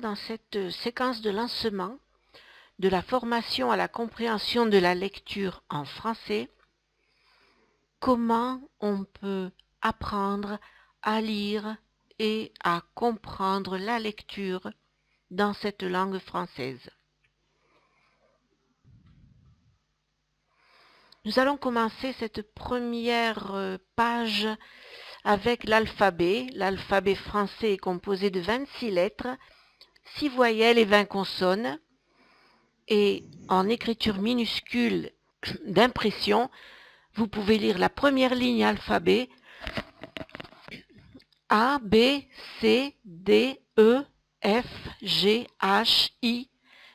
dans cette séquence de lancement de la formation à la compréhension de la lecture en français, comment on peut apprendre à lire et à comprendre la lecture dans cette langue française. Nous allons commencer cette première page avec l'alphabet. L'alphabet français est composé de 26 lettres, 6 voyelles et 20 consonnes. Et en écriture minuscule d'impression, vous pouvez lire la première ligne alphabet A, B, C, D, E, F, G, H, I,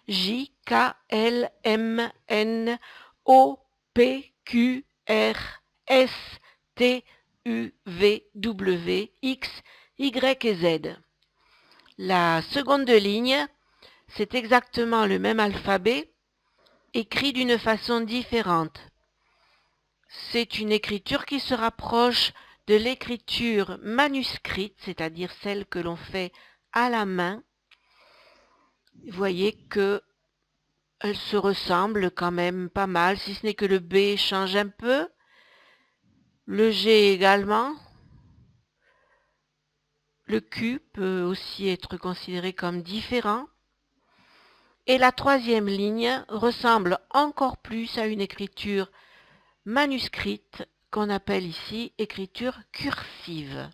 J, K, L, M, N, O, P, Q, R, S, T, U, V, W, X, Y et Z. La seconde ligne, c'est exactement le même alphabet, écrit d'une façon différente. C'est une écriture qui se rapproche de l'écriture manuscrite, c'est-à-dire celle que l'on fait à la main. Vous voyez que elle se ressemble quand même pas mal, si ce n'est que le B change un peu, le G également. Le Q peut aussi être considéré comme différent. Et la troisième ligne ressemble encore plus à une écriture manuscrite qu'on appelle ici écriture cursive.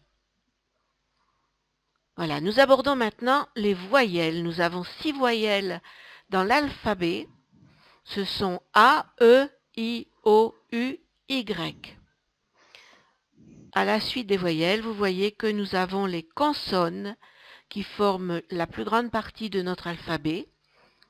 Voilà, nous abordons maintenant les voyelles. Nous avons 6 voyelles dans l'alphabet. Ce sont A, E, I, O, U, Y. À la suite des voyelles, vous voyez que nous avons les consonnes qui forment la plus grande partie de notre alphabet.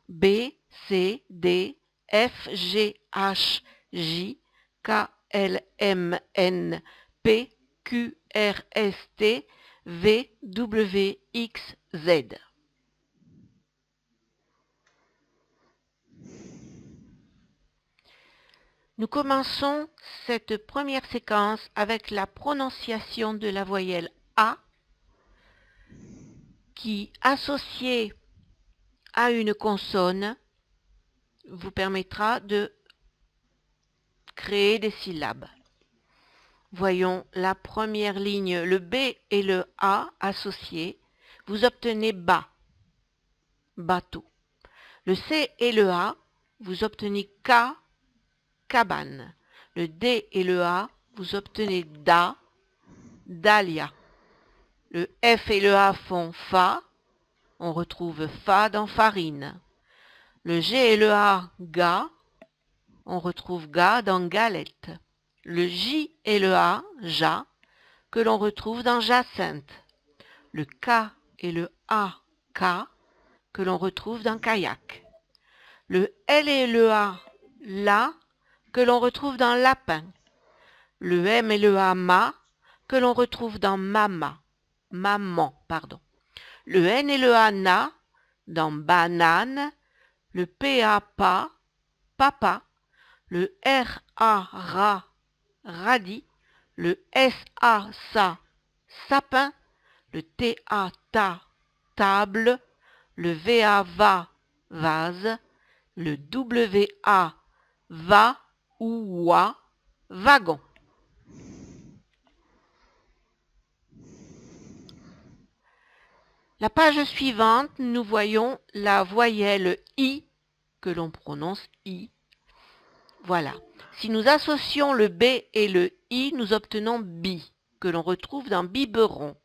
B, C, D, F, G, H, J, K, L, M, N, P, Q, R, S, T, V, W, X, Z. Nous commençons cette première séquence avec la prononciation de la voyelle A qui, associée à une consonne, vous permettra de créer des syllabes. Voyons la première ligne, le B et le A associés, vous obtenez bas, bateau. Le C et le A, vous obtenez K, cabane. Le D et le A, vous obtenez da, dahlia. Le F et le A font fa, on retrouve fa dans farine. Le G et le A, ga, on retrouve ga dans galette. Le J et le A, ja, que l'on retrouve dans jacinthe. Le K et le A, ka, que l'on retrouve dans kayak. Le L et le A, la, que l'on retrouve dans lapin. Le M et le A, ma, que l'on retrouve dans mama, maman, pardon. Le N et le A, na, dans banane. Le P, A, pa, papa. Le R, A, ra, radis. Le S, A, sa, sapin. Le T, A, ta, table. Le V, A, va, vase. Le W, A, va ou wa, wagon. La page suivante, nous voyons la voyelle I, que l'on prononce I. Voilà. Si nous associons le B et le I, nous obtenons bi, que l'on retrouve dans biberon.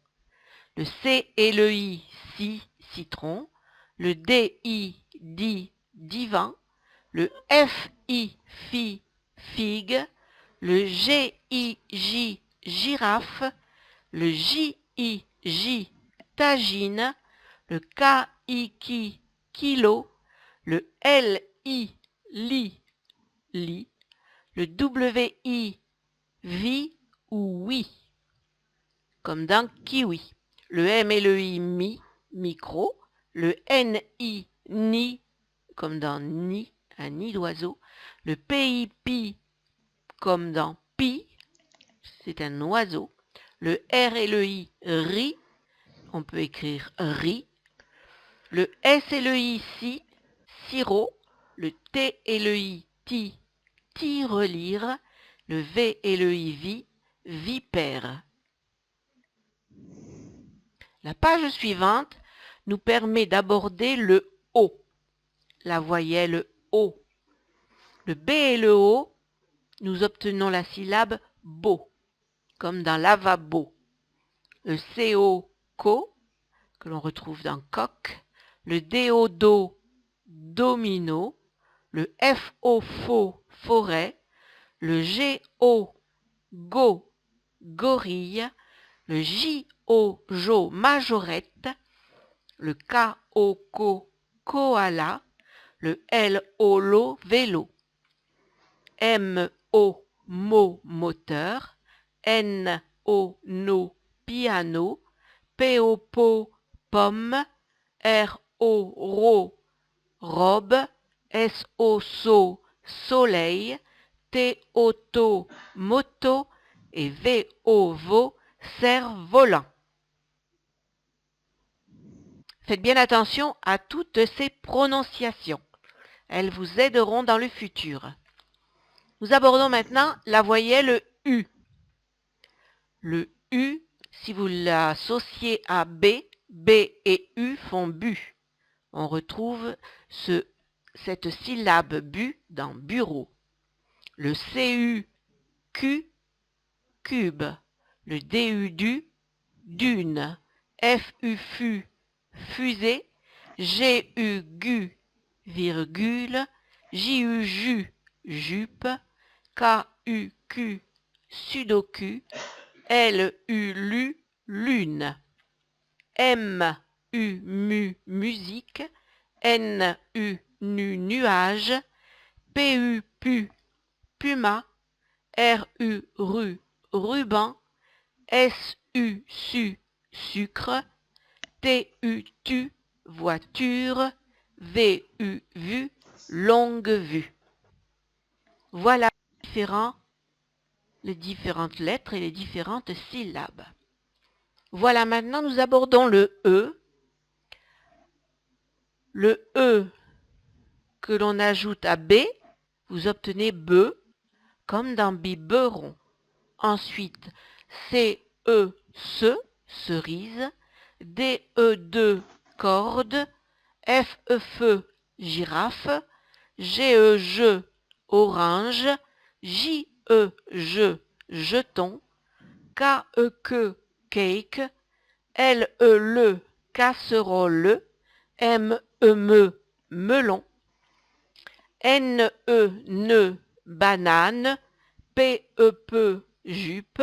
Le C et le I, si, citron. Le D, I, di, divan. Le F, I, fi, figue. Le G, I, J, girafe. Le J, I, J, tagine. Le K, I, ki, kilo. Le L, I, li, lit. Le W, I, vi ou oui, comme dans kiwi. Le M et le I, mi, micro. Le N, I, ni, comme dans nid, un nid d'oiseau. Le P, I, pi, comme dans pi, c'est un oiseau. Le R et le I, ri, on peut écrire ri. Le S et le I, si, sirop. Le T et le I, ti, tirelire. Le V et le I, vi, vipère. La page suivante nous permet d'aborder le O, la voyelle O. Le B et le O, nous obtenons la syllabe beau, comme dans lavabo. Le CO, co, que l'on retrouve dans coq. Le DO, do, domino. Le FO, faux, forêt. Le GO, go, gorille. Le JO, jo, majorette. Le KO, ko, koala. Le LO, lo, vélo. MO, mo, moteur. NO, no, piano. PO, po, pomme. RO, ro, robe. SO, so, soleil. TO, to, moto. Et VO, vo, cerf-volant. Faites bien attention à toutes ces prononciations. Elles vous aideront dans le futur. Nous abordons maintenant la voyelle U. Le U, si vous l'associez à B, B et U font bu. On retrouve cette syllabe bu dans bureau. Le CU, Q, cube. Le DU, du, dune. FU, fu, fusée. GU, gu, virgule. JU, ju, jupe. KU, Q, sudoku. LU, lu, lune. MU, mu, musique. NU, nu, nuage. PU, pu, puma. RU, ru, ruban. SU, su, sucre. TU, tu, voiture. VU, vu, longue vue. Voilà les différentes lettres et les différentes syllabes. Voilà, maintenant nous abordons le E. Le E que l'on ajoute à B, vous obtenez be, comme dans biberon. Ensuite, CE, cerise. DE2, corde. FE, feu, girafe. GE, orange. JE, jeton. KE, cake. LE, casserole. MEE, melon. NE, banane. PE, jupe.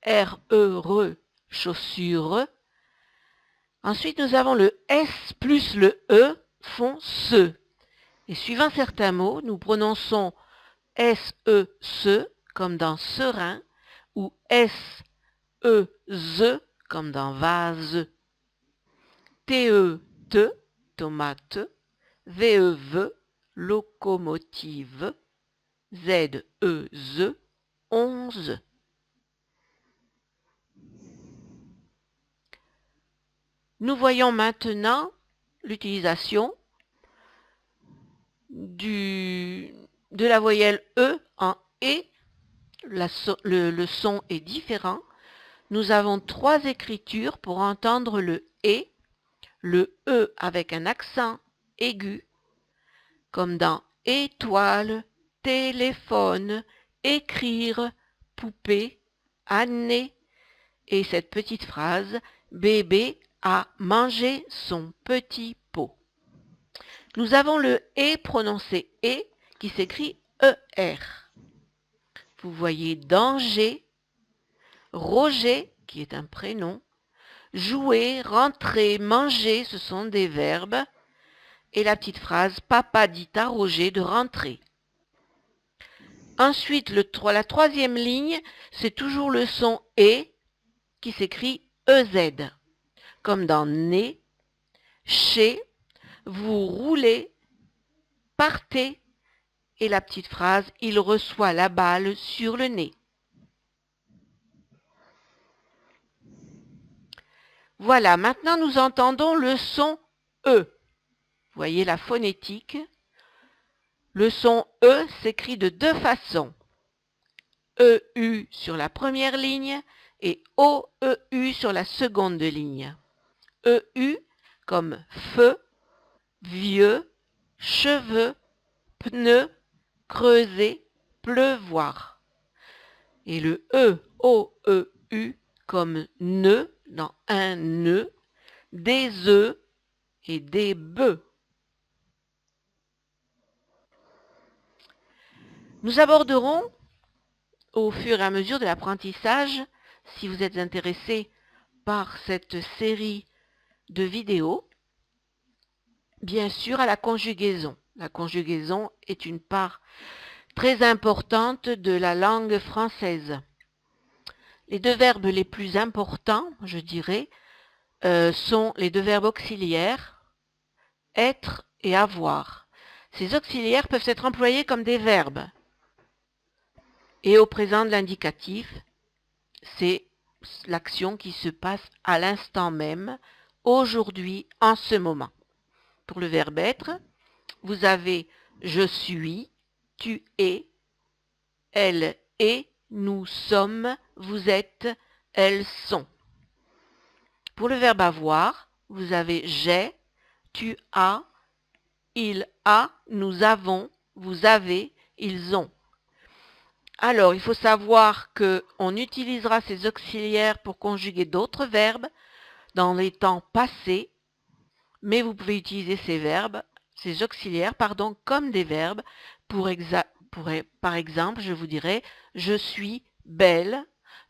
RE, chaussure. Ensuite, nous avons le S plus le E font se. Et suivant certains mots, nous prononçons SE, se, comme dans serein, ou SE, ze, comme dans vase. TE, te, tomate. VE, ve, locomotive. ZE, ze, 11. Nous voyons maintenant l'utilisation de la voyelle E en E. Le son est différent. Nous avons 3 écritures pour entendre le E avec un accent aigu, comme dans étoile, téléphone, écrire, poupée, année, et cette petite phrase, bébé a mangé son petit pot. Nous avons le E prononcé E qui s'écrit ER. Vous voyez danger, Roger qui est un prénom, jouer, rentrer, manger, ce sont des verbes. Et la petite phrase, papa dit à Roger de rentrer. Ensuite, la troisième ligne, c'est toujours le son E qui s'écrit EZ. Comme dans nez, chez, vous roulez, partez. Et la petite phrase, il reçoit la balle sur le nez. Voilà, maintenant nous entendons le son E. Voyez la phonétique. Le son E s'écrit de deux façons. EU sur la première ligne et OEU sur la seconde ligne. EU comme feu, vieux, cheveux, pneu, creuser, pleuvoir. Et le EOEU comme nœud dans un nœud, des œufs et des bœufs. Nous aborderons au fur et à mesure de l'apprentissage, si vous êtes intéressé par cette série de vidéos, bien sûr à la conjugaison. La conjugaison est une part très importante de la langue française. Les deux verbes les plus importants, je dirais, sont les deux verbes auxiliaires, être et avoir. Ces auxiliaires peuvent être employés comme des verbes. Et au présent de l'indicatif, c'est l'action qui se passe à l'instant même, aujourd'hui, en ce moment. Pour le verbe être, vous avez je suis, tu es, elle est, nous sommes, vous êtes, elles sont. Pour le verbe avoir, vous avez j'ai, tu as, il a, nous avons, vous avez, ils ont. Alors, il faut savoir qu'on utilisera ces auxiliaires pour conjuguer d'autres verbes dans les temps passés, mais vous pouvez utiliser ces auxiliaires, comme des verbes. Par exemple, je vous dirais « Je suis belle »,«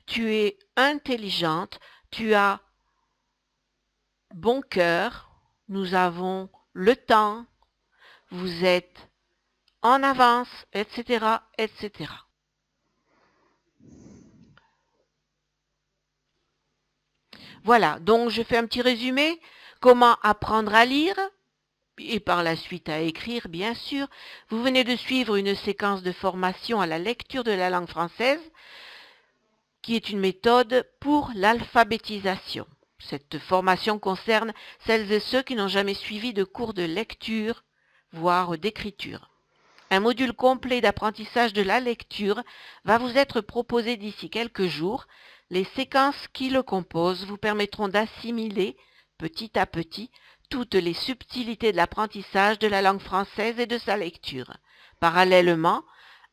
Tu es intelligente »,« Tu as bon cœur »,« Nous avons le temps »,« Vous êtes en avance », etc., etc. Voilà, donc je fais un petit résumé. Comment apprendre à lire et par la suite à écrire, bien sûr. Vous venez de suivre une séquence de formation à la lecture de la langue française qui est une méthode pour l'alphabétisation. Cette formation concerne celles et ceux qui n'ont jamais suivi de cours de lecture, voire d'écriture. Un module complet d'apprentissage de la lecture va vous être proposé d'ici quelques jours. Les séquences qui le composent vous permettront d'assimiler, petit à petit, toutes les subtilités de l'apprentissage de la langue française et de sa lecture. Parallèlement,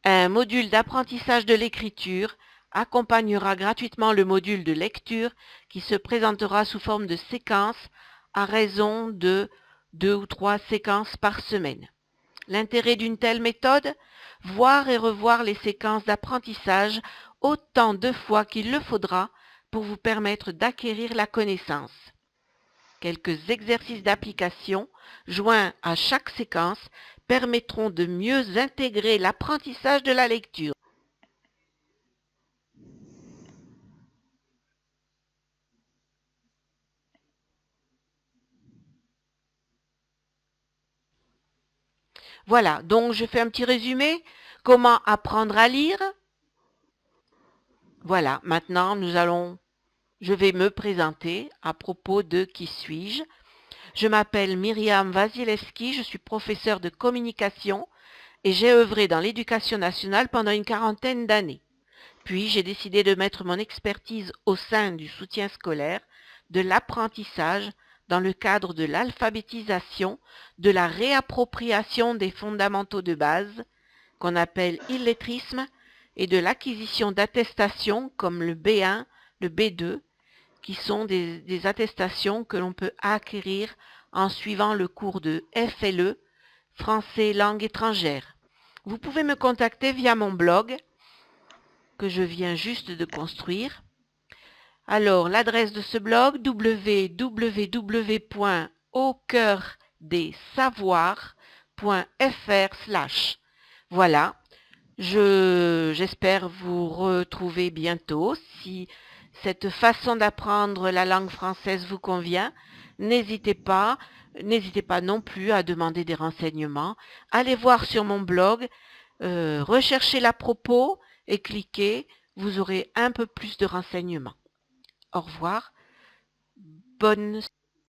un module d'apprentissage de l'écriture accompagnera gratuitement le module de lecture qui se présentera sous forme de séquences à raison de 2 ou 3 séquences par semaine. L'intérêt d'une telle méthode, voir et revoir les séquences d'apprentissage autant de fois qu'il le faudra pour vous permettre d'acquérir la connaissance. Quelques exercices d'application joints à chaque séquence permettront de mieux intégrer l'apprentissage de la lecture. Voilà, donc je fais un petit résumé. Comment apprendre à lire? Voilà, maintenant je vais me présenter à propos de qui suis-je. Je m'appelle Myriam Wasilewski, je suis professeure de communication et j'ai œuvré dans l'éducation nationale pendant une quarantaine d'années. Puis j'ai décidé de mettre mon expertise au sein du soutien scolaire, de l'apprentissage, dans le cadre de l'alphabétisation, de la réappropriation des fondamentaux de base, qu'on appelle illettrisme, et de l'acquisition d'attestations comme le B1, le B2, qui sont des attestations que l'on peut acquérir en suivant le cours de FLE, Français langue étrangère. Vous pouvez me contacter via mon blog, que je viens juste de construire. Alors, l'adresse de ce blog, www.aucoeurdessavoirs.fr/. Voilà, j'espère vous retrouver bientôt. Si cette façon d'apprendre la langue française vous convient, n'hésitez pas non plus à demander des renseignements. Allez voir sur mon blog, recherchez l'à propos et cliquez, vous aurez un peu plus de renseignements. Au revoir, bonne